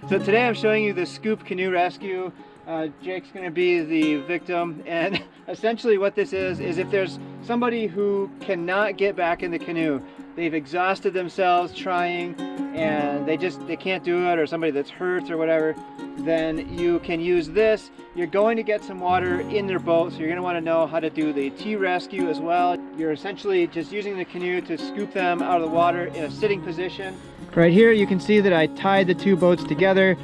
So today I'm showing you the scoop canoe rescue. Jake's going to be the victim, and essentially what this is if there's somebody who cannot get back in the canoe, they've exhausted themselves trying and they can't do it, or somebody that's hurt or whatever, then you can use this. You're going to get some water in their boat, so you're going to want to know how to do the T-rescue as well. You're essentially just using the canoe to scoop them out of the water in a sitting position. Right here you can see that I tied the two boats together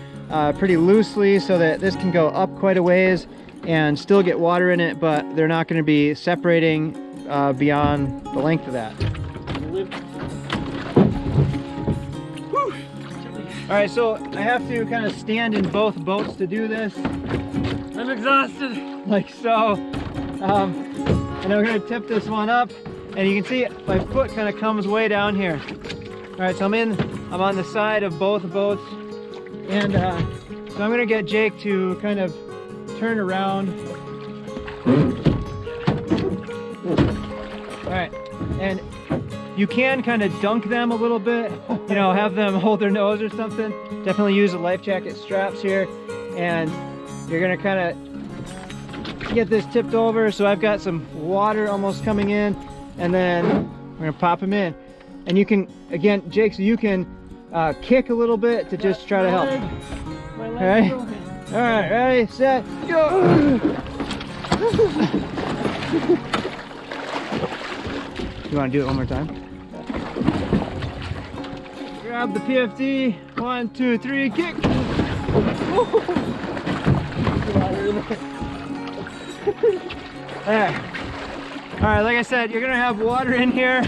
pretty loosely so that this can go up quite a ways and still get water in it, but they're not going to be separating beyond the length of that. Alright, so I have to kind of stand in both boats to do this. I'm exhausted. Like so. And I'm going to tip this one up, and you can see my foot kind of comes way down here. Alright, so I'm on the side of both boats, and so I'm going to get Jake to kind of turn around. Alright, and you can kind of dunk them a little bit, you know, have them hold their nose or something. Definitely use the life jacket straps here, and you're going to kind of get this tipped over. So I've got some water almost coming in, and then we're going to pop them in. And you can, again, Jake, so you can kick a little bit to just try to help. All right, ready, set, go. You want to do it one more time? Grab the PFD, 1, 2, 3, kick. There. All right, like I said, you're gonna have water in here.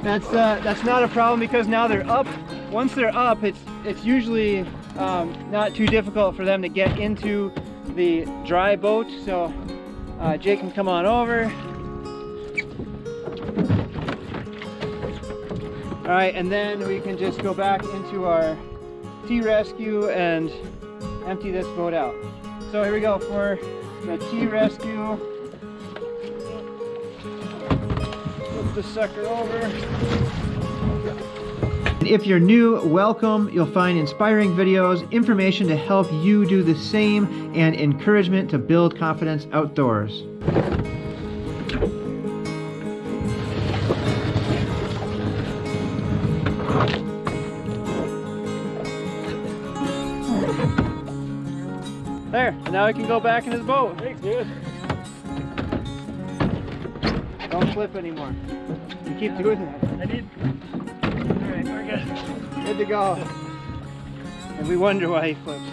That's not a problem, because now they're up. Once they're up, it's usually not too difficult for them to get into the dry boat. So Jake can come on over. All right, and then we can just go back into our T-rescue and empty this boat out. So here we go for the T-rescue. Flip the sucker over. If you're new, welcome. You'll find inspiring videos, information to help you do the same, and encouragement to build confidence outdoors. There, and now we can go back into the boat. Thanks, dude. Don't flip anymore. You keep doing that. I did. Alright, we're good. Good to go. And we wonder why he flips.